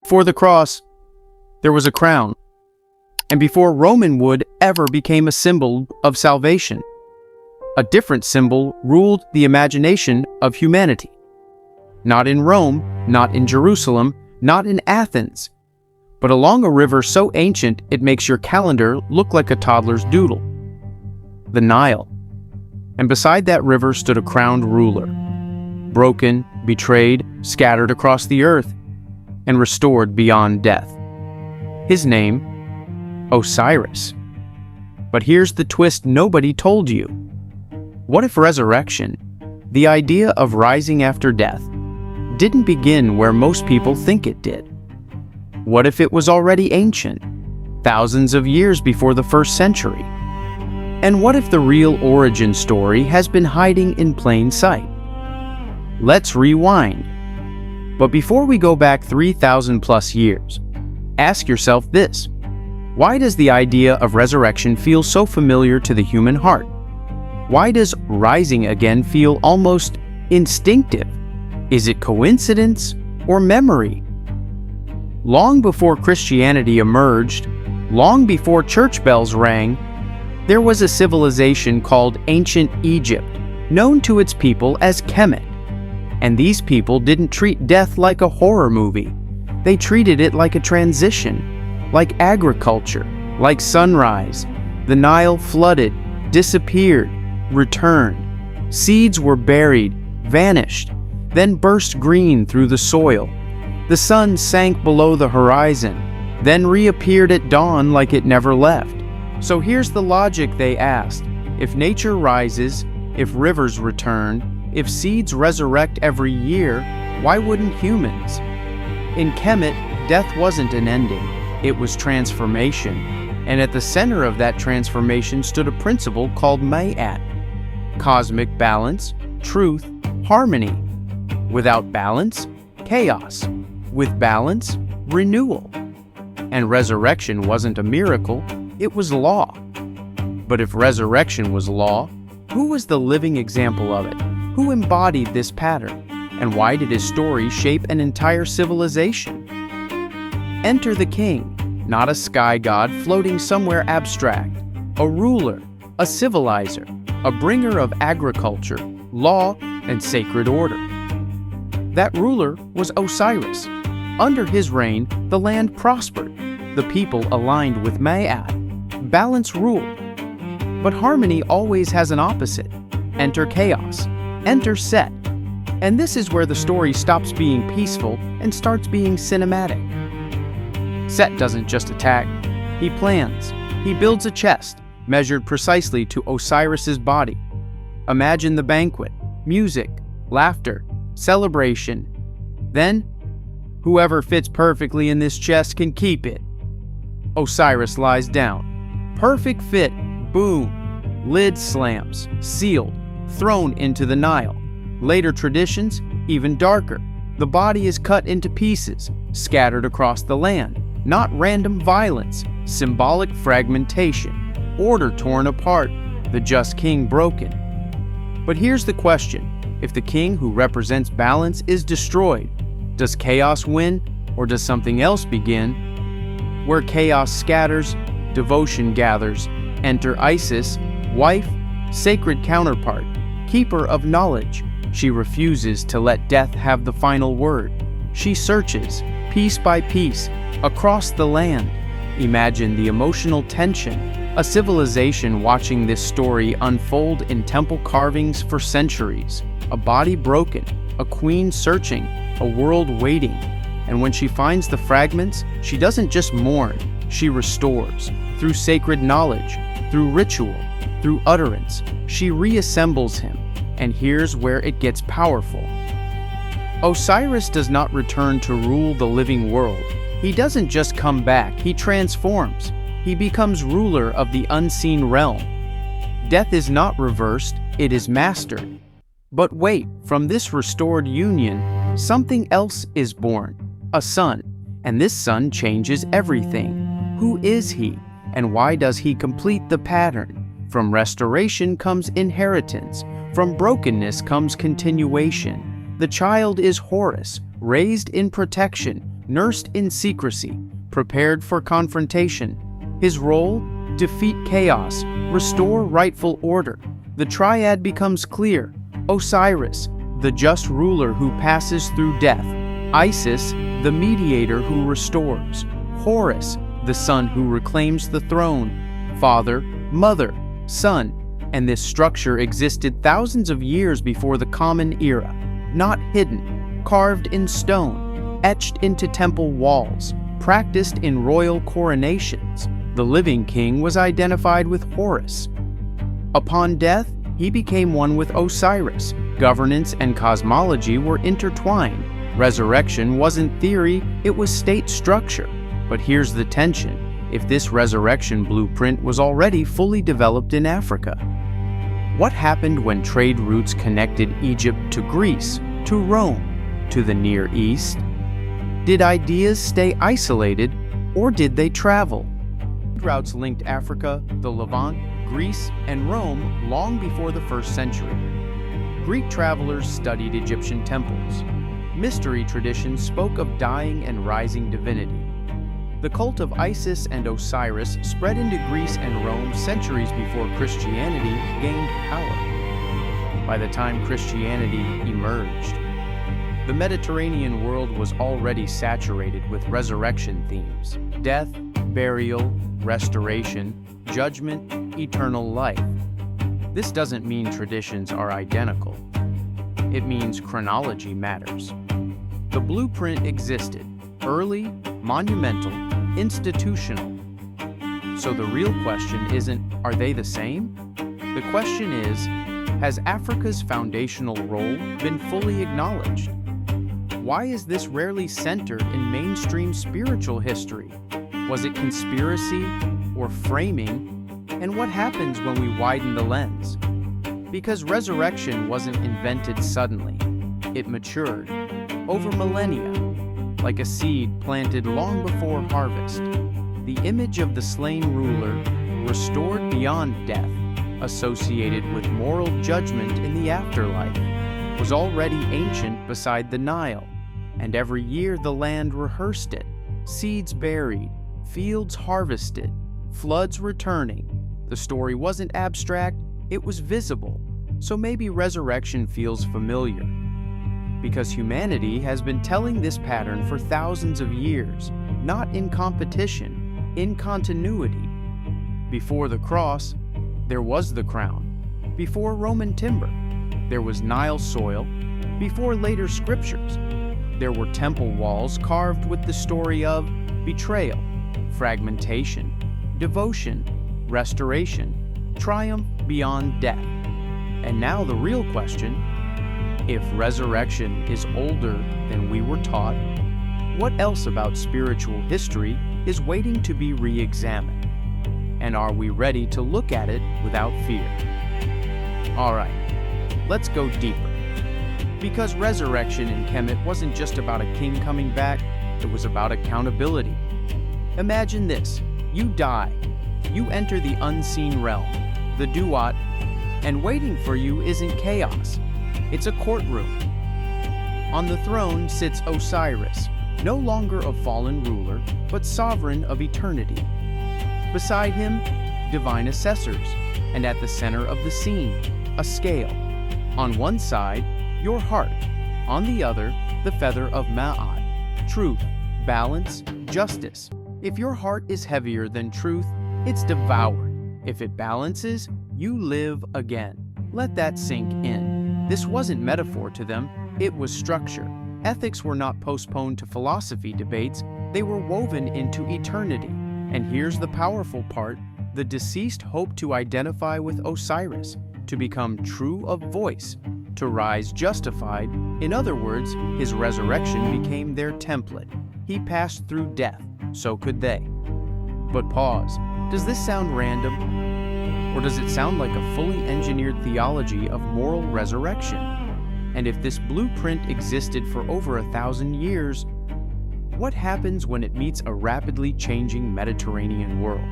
Before the cross, there was a crown. And before Roman wood ever became a symbol of salvation, a different symbol ruled the imagination of humanity. Not in Rome, not in Jerusalem, not in Athens, but along a river so ancient it makes your calendar look like a toddler's doodle. The Nile. And beside that river stood a crowned ruler, broken, betrayed, scattered across the earth, and restored beyond death. His name, Osiris. But here's the twist nobody told you. What if resurrection, the idea of rising after death, didn't begin where most people think it did? What if it was already ancient, thousands of years before the first century? And what if the real origin story has been hiding in plain sight? Let's rewind. But before we go back 3,000 plus years, ask yourself this. Why does the idea of resurrection feel so familiar to the human heart? Why does rising again feel almost instinctive? Is it coincidence or memory? Long before Christianity emerged, long before church bells rang, there was a civilization called Ancient Egypt, known to its people as Kemet. And these people didn't treat death like a horror movie. They treated it like a transition, like agriculture, like sunrise. The Nile flooded, disappeared, returned. Seeds were buried, vanished, then burst green through the soil. The sun sank below the horizon, then reappeared at dawn like it never left. So here's the logic they asked. If nature rises, if rivers return, if seeds resurrect every year, why wouldn't humans? In Kemet, death wasn't an ending, it was transformation. And at the center of that transformation stood a principle called Ma'at. Cosmic balance, truth, harmony. Without balance, chaos. With balance, renewal. And resurrection wasn't a miracle, it was law. But if resurrection was law, who was the living example of it? Who embodied this pattern? And why did his story shape an entire civilization? Enter the king, not a sky god floating somewhere abstract. A ruler, a civilizer, a bringer of agriculture, law, and sacred order. That ruler was Osiris. Under his reign, the land prospered. The people aligned with Ma'at. Balance ruled. But harmony always has an opposite. Enter chaos. Enter Set. And this is where the story stops being peaceful and starts being cinematic. Set doesn't just attack. He plans. He builds a chest, measured precisely to Osiris's body. Imagine the banquet, music, laughter, celebration. Then, whoever fits perfectly in this chest can keep it. Osiris lies down. Perfect fit, boom. Lid slams, sealed, thrown into the Nile. Later traditions, even darker. The body is cut into pieces, scattered across the land. Not random violence, symbolic fragmentation. Order torn apart, the just king broken. But here's the question. If the king who represents balance is destroyed, does chaos win, or does something else begin? Where chaos scatters, devotion gathers. Enter Isis, wife, sacred counterpart, keeper of knowledge. She refuses to let death have the final word. She searches, piece by piece, across the land. Imagine the emotional tension. A civilization watching this story unfold in temple carvings for centuries. A body broken, a queen searching, a world waiting. And when she finds the fragments, she doesn't just mourn, she restores. Through sacred knowledge, through ritual, through utterance, she reassembles him. And here's where it gets powerful. Osiris does not return to rule the living world. He doesn't just come back, he transforms. He becomes ruler of the unseen realm. Death is not reversed, it is mastered. But wait, from this restored union, something else is born, a son. And this son changes everything. Who is he, and why does he complete the pattern? From restoration comes inheritance. From brokenness comes continuation. The child is Horus, raised in protection, nursed in secrecy, prepared for confrontation. His role? Defeat chaos, restore rightful order. The triad becomes clear. Osiris, the just ruler who passes through death. Isis, the mediator who restores. Horus, the son who reclaims the throne. Father, mother, son. And this structure existed thousands of years before the Common Era. Not hidden, carved in stone, etched into temple walls, practiced in royal coronations. The living king was identified with Horus. Upon death, he became one with Osiris. Governance and cosmology were intertwined. Resurrection wasn't theory, it was state structure. But here's the tension. If this resurrection blueprint was already fully developed in Africa, what happened when trade routes connected Egypt to Greece, to Rome, to the Near East? Did ideas stay isolated, or did they travel? Routes linked Africa, the Levant, Greece, and Rome long before the 1st century. Greek travelers studied Egyptian temples. Mystery traditions spoke of dying and rising divinity. The cult of Isis and Osiris spread into Greece and Rome centuries before Christianity gained power. By the time Christianity emerged, the Mediterranean world was already saturated with resurrection themes: death, burial, restoration, judgment, eternal life. This doesn't mean traditions are identical. It means chronology matters. The blueprint existed, early, monumental, institutional. So the real question isn't, are they the same? The question is, has Africa's foundational role been fully acknowledged? Why is this rarely centered in mainstream spiritual history? Was it conspiracy or framing? And what happens when we widen the lens? Because resurrection wasn't invented suddenly. It matured over millennia, like a seed planted long before harvest. The image of the slain ruler, restored beyond death, associated with moral judgment in the afterlife, was already ancient beside the Nile, and every year the land rehearsed it, seeds buried, fields harvested, floods returning. The story wasn't abstract, it was visible. So maybe resurrection feels familiar, because humanity has been telling this pattern for thousands of years, not in competition, in continuity. Before the cross, there was the crown. Before Roman timber, there was Nile soil. Before later scriptures, there were temple walls carved with the story of betrayal, fragmentation, devotion, restoration, triumph beyond death. And now the real question: if resurrection is older than we were taught, what else about spiritual history is waiting to be re-examined? And are we ready to look at it without fear? All right, let's go deeper. Because resurrection in Kemet wasn't just about a king coming back, it was about accountability. Imagine this: you die, you enter the unseen realm, the Duat, and waiting for you isn't chaos, it's a courtroom. On the throne sits Osiris, no longer a fallen ruler, but sovereign of eternity. Beside him, divine assessors, and at the center of the scene, a scale. On one side, your heart, on the other, the feather of Ma'at, truth, balance, justice. If your heart is heavier than truth, it's devoured. If it balances, you live again. Let that sink in. This wasn't metaphor to them, it was structure. Ethics were not postponed to philosophy debates, they were woven into eternity. And here's the powerful part: the deceased hoped to identify with Osiris, to become true of voice, to rise justified. In other words, his resurrection became their template. He passed through death, so could they. But pause. Does this sound random? Or does it sound like a fully engineered theology of moral resurrection? And if this blueprint existed for over 1,000 years, what happens when it meets a rapidly changing Mediterranean world?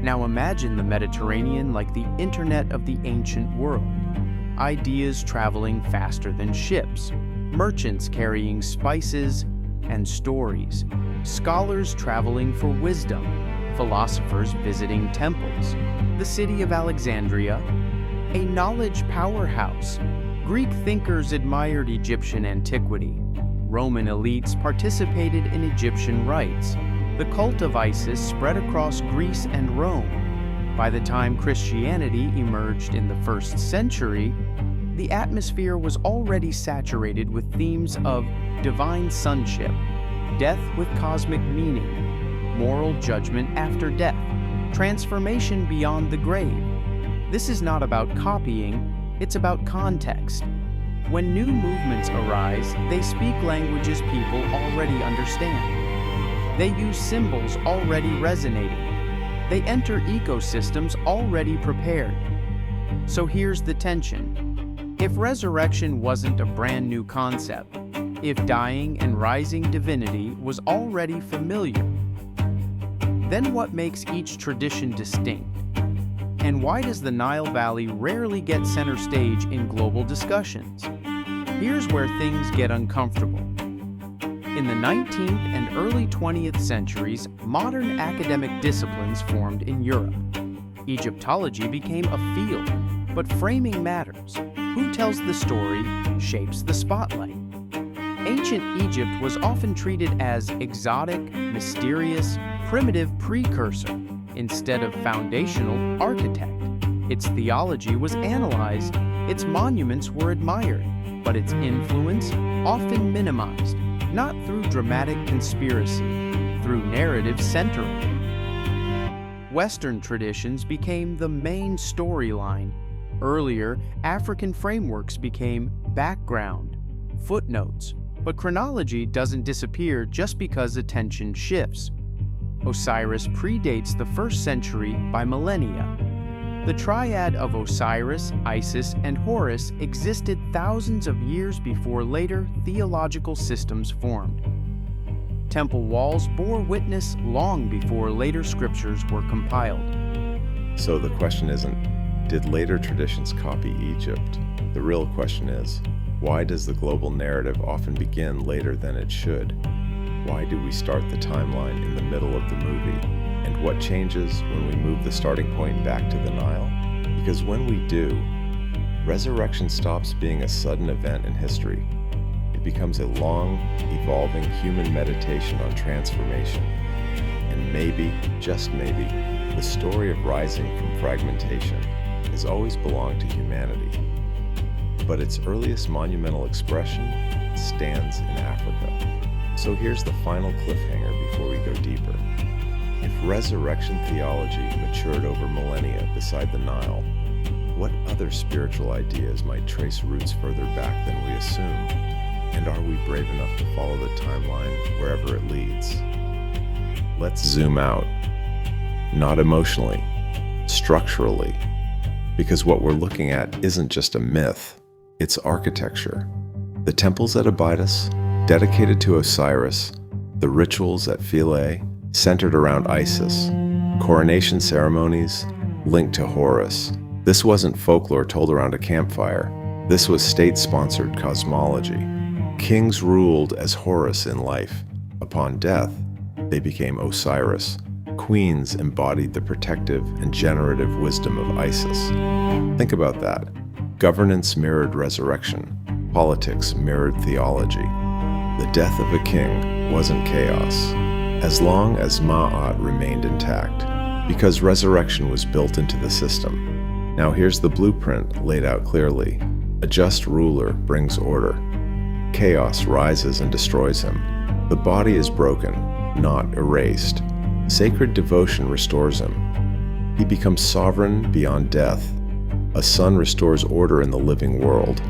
Now imagine the Mediterranean like the internet of the ancient world. Ideas traveling faster than ships, merchants carrying spices, and stories, scholars traveling for wisdom, philosophers visiting temples, the city of Alexandria, a knowledge powerhouse. Greek thinkers admired Egyptian antiquity. Roman elites participated in Egyptian rites. The cult of Isis spread across Greece and Rome. By the time Christianity emerged in the 1st century, the atmosphere was already saturated with themes of divine sonship, death with cosmic meaning, moral judgment after death, transformation beyond the grave. This is not about copying, it's about context. When new movements arise, they speak languages people already understand. They use symbols already resonating. They enter ecosystems already prepared. So here's the tension. If resurrection wasn't a brand new concept, if dying and rising divinity was already familiar, then what makes each tradition distinct? And why does the Nile Valley rarely get center stage in global discussions? Here's where things get uncomfortable. In the 19th and early 20th centuries, modern academic disciplines formed in Europe. Egyptology became a field, but framing matters. Who tells the story shapes the spotlight. Ancient Egypt was often treated as exotic, mysterious, primitive precursor instead of foundational architect. Its theology was analyzed, its monuments were admired, but its influence often minimized, not through dramatic conspiracy, through narrative centering. Western traditions became the main storyline. Earlier, African frameworks became background, footnotes, but chronology doesn't disappear just because attention shifts. Osiris predates the 1st century by millennia. The triad of Osiris, Isis, and Horus existed thousands of years before later theological systems formed. Temple walls bore witness long before later scriptures were compiled. So the question isn't, did later traditions copy Egypt? The real question is, why does the global narrative often begin later than it should? Why do we start the timeline in the middle of the movie? And what changes when we move the starting point back to the Nile? Because when we do, resurrection stops being a sudden event in history. It becomes a long, evolving human meditation on transformation. And maybe, just maybe, the story of rising from fragmentation has always belonged to humanity. But its earliest monumental expression stands in Africa. So here's the final cliffhanger before we go deeper. If resurrection theology matured over millennia beside the Nile, what other spiritual ideas might trace roots further back than we assume? And are we brave enough to follow the timeline wherever it leads? Let's zoom out. Not emotionally, structurally. Because what we're looking at isn't just a myth, it's architecture. The temples at Abydos, dedicated to Osiris, the rituals at Philae, centered around Isis, coronation ceremonies linked to Horus. This wasn't folklore told around a campfire. This was state-sponsored cosmology. Kings ruled as Horus in life. Upon death, they became Osiris. Queens embodied the protective and generative wisdom of Isis. Think about that. Governance mirrored resurrection. Politics mirrored theology. The death of a king wasn't chaos, as long as Ma'at remained intact, because resurrection was built into the system. Now here's the blueprint laid out clearly. A just ruler brings order. Chaos rises and destroys him. The body is broken, not erased. Sacred devotion restores him. He becomes sovereign beyond death. A son restores order in the living world.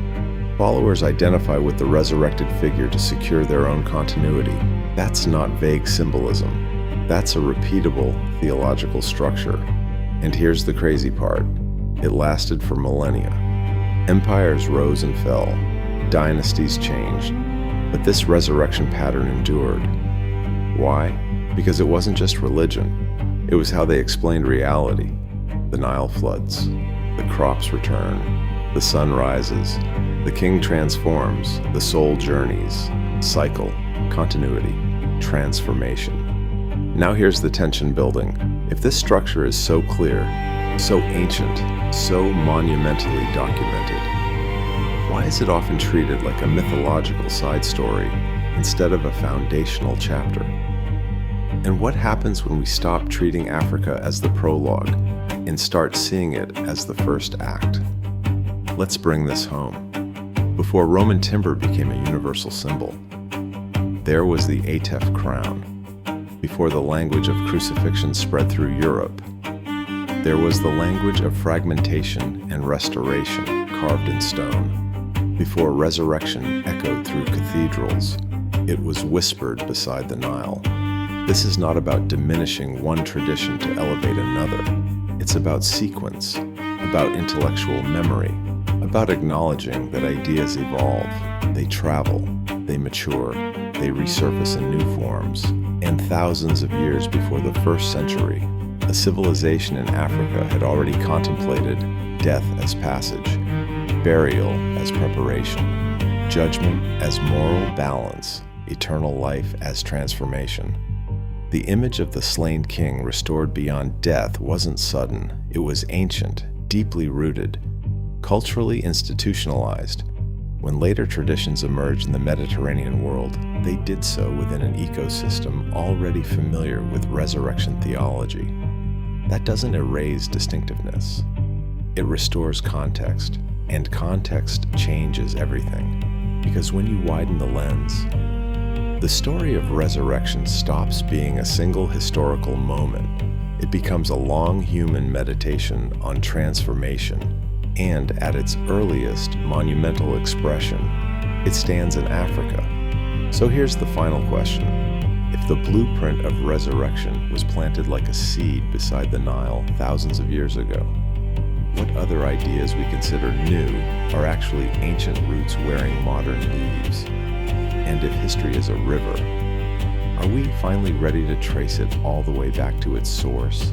Followers identify with the resurrected figure to secure their own continuity. That's not vague symbolism. That's a repeatable theological structure. And here's the crazy part. It lasted for millennia. Empires rose and fell. Dynasties changed. But this resurrection pattern endured. Why? Because it wasn't just religion. It was how they explained reality. The Nile floods. The crops return. The sun rises. The king transforms. The soul journeys. Cycle. continuity, transformation. Now here's the tension building. If this structure is so clear, so ancient, so monumentally documented, why is it often treated like a mythological side story instead of a foundational chapter? And what happens when we stop treating Africa as the prologue and start seeing it as the first act? Let's bring this home. Before Roman timber became a universal symbol, there was the Atef crown. Before the language of crucifixion spread through Europe, there was the language of fragmentation and restoration carved in stone. Before resurrection echoed through cathedrals, it was whispered beside the Nile. This is not about diminishing one tradition to elevate another. It's about sequence, about intellectual memory, about acknowledging that ideas evolve, they travel, they mature, they resurface in new forms. And thousands of years before the first century, a civilization in Africa had already contemplated death as passage, burial as preparation, judgment as moral balance, eternal life as transformation. The image of the slain king restored beyond death wasn't sudden, it was ancient, deeply rooted, culturally institutionalized. When later traditions emerged in the Mediterranean world, they did so within an ecosystem already familiar with resurrection theology. That doesn't erase distinctiveness. It restores context, and context changes everything. Because when you widen the lens, the story of resurrection stops being a single historical moment. It becomes a long human meditation on transformation. And at its earliest monumental expression, it stands in Africa. So here's the final question. If the blueprint of resurrection was planted like a seed beside the Nile thousands of years ago, what other ideas we consider new are actually ancient roots wearing modern leaves? And if history is a river, are we finally ready to trace it all the way back to its source?